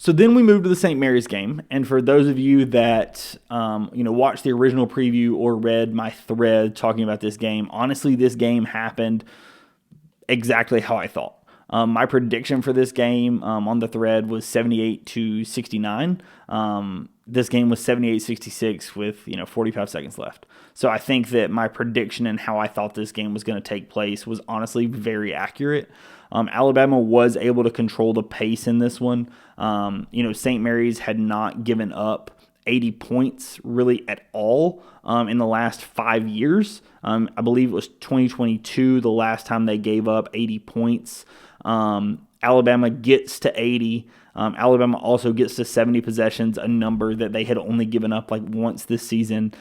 So then we moved to the St. Mary's game, and for those of you that watched the original preview or read my thread talking about this game, honestly, this game happened exactly how I thought. My prediction for this game on the thread was 78-69. This game was 78-66 with 45 seconds left. So I think that my prediction and how I thought this game was going to take place was honestly very accurate. Alabama was able to control the pace in this one. St. Mary's had not given up 80 points really at all in the last 5 years. I believe it was 2022 the last time they gave up 80 points. Alabama gets to 80. Alabama also gets to 70 possessions, a number that they had only given up like once this season.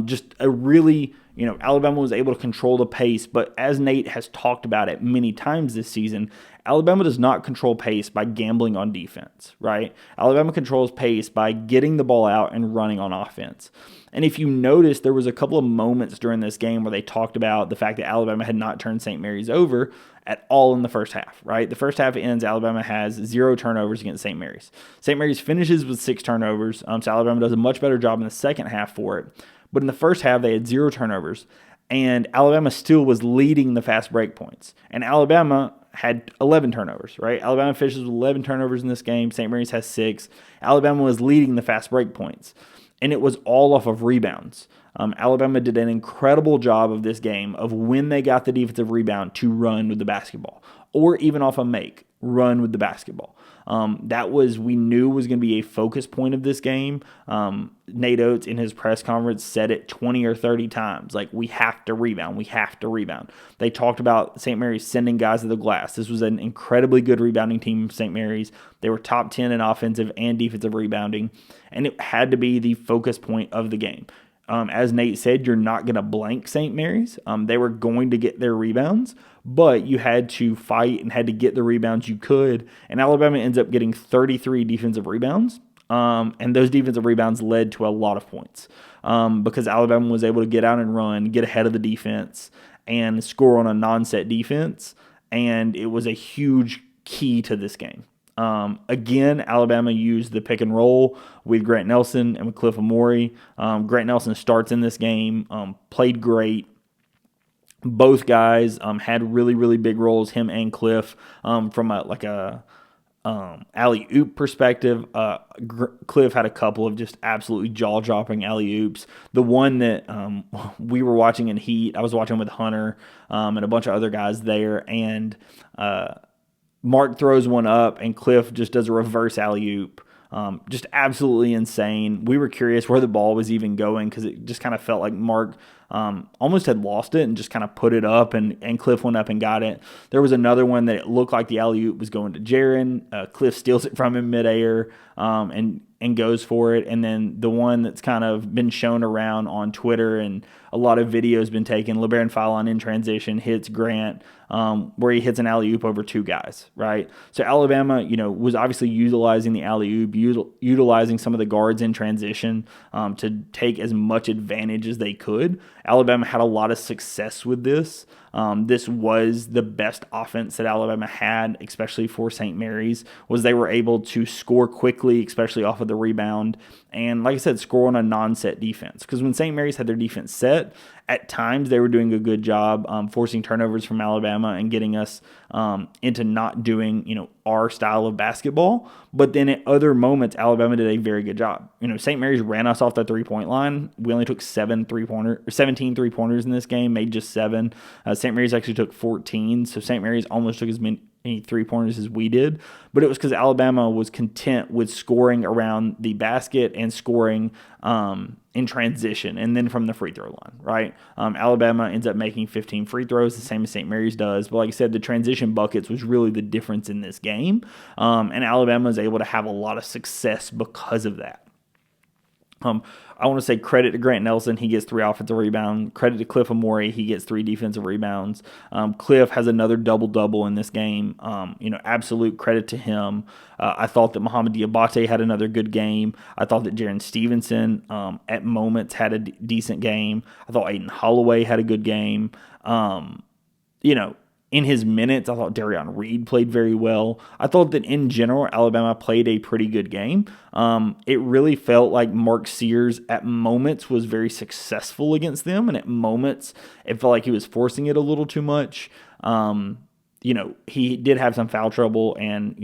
Just a really, Alabama was able to control the pace, but as Nate has talked about it many times this season, Alabama does not control pace by gambling on defense, right? Alabama controls pace by getting the ball out and running on offense. And if you notice, there was a couple of moments during this game where they talked about the fact that Alabama had not turned St. Mary's over at all in the first half, right? The first half ends, Alabama has 0 turnovers against St. Mary's. St. Mary's finishes with 6 turnovers, so Alabama does a much better job in the second half for it. But in the first half, they had 0 turnovers, and Alabama still was leading the fast break points. And Alabama had 11 turnovers, right? Alabama finishes with 11 turnovers in this game. St. Mary's has 6. Alabama was leading the fast break points, and it was all off of rebounds. Alabama did an incredible job of this game of when they got the defensive rebound to run with the basketball, or even off a make, run with the basketball. That was, we knew was going to be a focus point of this game. Nate Oates in his press conference said it 20 or 30 times, like, we have to rebound, we have to rebound. They talked about St. Mary's sending guys to the glass. This was an incredibly good rebounding team, St. Mary's. They were top 10 in offensive and defensive rebounding, and it had to be the focus point of the game. As Nate said, you're not going to blank St. Mary's. They were going to get their rebounds, but you had to fight and had to get the rebounds you could. And Alabama ends up getting 33 defensive rebounds. And those defensive rebounds led to a lot of points because Alabama was able to get out and run, get ahead of the defense, and score on a non-set defense. And it was a huge key to this game. Again, Alabama used the pick and roll with Grant Nelson and with Cliff Amore. Grant Nelson starts in this game, played great. Both guys had really, really big roles, him and Cliff, from a alley-oop perspective. Cliff had a couple of just absolutely jaw-dropping alley-oops. The one that we were watching in Heat, I was watching with Hunter and a bunch of other guys there, and Mark throws one up, and Cliff just does a reverse alley-oop. Just absolutely insane. We were curious where the ball was even going because it just kind of felt like Mark almost had lost it and just kind of put it up, and Cliff went up and got it. There was another one that it looked like the alley-oop was going to Jaron. Cliff steals it from him midair and goes for it. And then the one that's kind of been shown around on Twitter and a lot of videos been taken, LeBaron Fallon in transition hits Grant, where he hits an alley-oop over 2 guys, right? So Alabama, was obviously utilizing the alley-oop, utilizing some of the guards in transition to take as much advantage as they could. Alabama had a lot of success with this. This was the best offense that Alabama had, especially for St. Mary's, was they were able to score quickly, especially off of the rebound, and like I said, score on a non-set defense. Because when St. Mary's had their defense set, at times they were doing a good job forcing turnovers from Alabama and getting us into not doing, our style of basketball. But then at other moments, Alabama did a very good job. St. Mary's ran us off the three-point line. We only took 17 three-pointers in this game, made just 7. St. Mary's actually took 14, so St. Mary's almost took as many three-pointers as we did. But it was because Alabama was content with scoring around the basket and scoring in transition and then from the free throw line, right? Alabama ends up making 15 free throws, the same as St. Mary's does. But like I said, the transition buckets was really the difference in this game. And Alabama is able to have a lot of success because of that. I want to say credit to Grant Nelson. He gets 3 offensive rebounds. Credit to Cliff Amore. He gets 3 defensive rebounds. Cliff has another double-double in this game. Absolute credit to him. I thought that Muhammad Diabate had another good game. I thought that Jaron Stevenson at moments had a decent game. I thought Aiden Holloway had a good game. in his minutes, I thought Darion Reed played very well. I thought that in general, Alabama played a pretty good game. It really felt like Mark Sears at moments was very successful against them, and at moments it felt like he was forcing it a little too much. He did have some foul trouble, and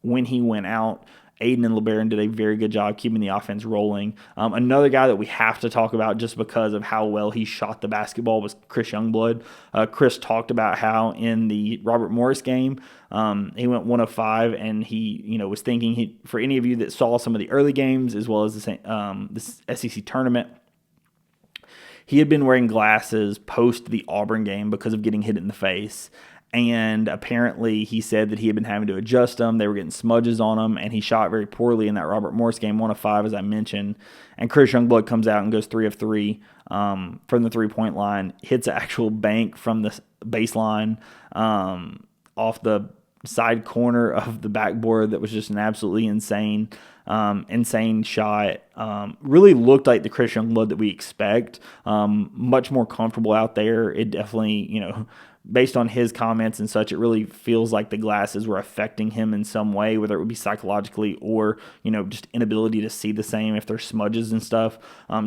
when he went out, Aiden and LeBaron did a very good job keeping the offense rolling. Another guy that we have to talk about just because of how well he shot the basketball was Chris Youngblood. Chris talked about how in the Robert Morris game, he went 1 of 5, and he was thinking, for any of you that saw some of the early games as well as this SEC tournament, he had been wearing glasses post the Auburn game because of getting hit in the face. And apparently he said that he had been having to adjust them. They were getting smudges on him, and he shot very poorly in that Robert Morris game, 1 of 5, as I mentioned. And Chris Youngblood comes out and goes 3 of 3 from the three-point line, hits an actual bank from the baseline off the side corner of the backboard that was just an absolutely insane shot. Really looked like the Chris Youngblood that we expect. Much more comfortable out there. It definitely, based on his comments and such, it really feels like the glasses were affecting him in some way, whether it would be psychologically or, just inability to see the same if there's smudges and stuff.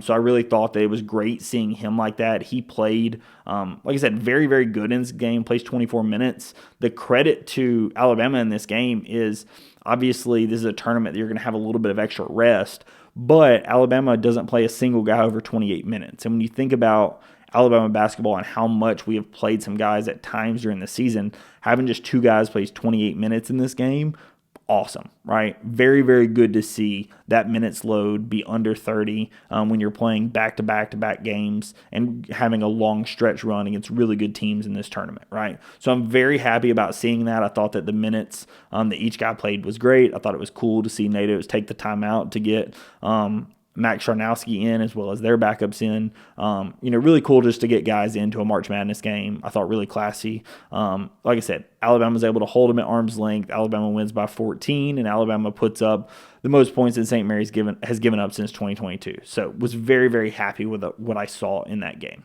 So I really thought that it was great seeing him like that. He played, like I said, very, very good in this game, plays 24 minutes. The credit to Alabama in this game is obviously this is a tournament that you're going to have a little bit of extra rest, but Alabama doesn't play a single guy over 28 minutes. And when you think about Alabama basketball and how much we have played some guys at times during the season, having just 2 guys plays 28 minutes in this game, awesome, right? Very, very good to see that minutes load be under 30 when you're playing back-to-back-to-back games and having a long stretch run against really good teams in this tournament, right? So I'm very happy about seeing that. I thought that the minutes that each guy played was great. I thought it was cool to see natives take the time out to get Max Charnowski in as well as their backups in. Really cool just to get guys into a March Madness game. I thought really classy. Like I said, Alabama's able to hold them at arm's length. Alabama wins by 14, and Alabama puts up the most points that St. Mary's has given up since 2022. So was very, very happy with what I saw in that game.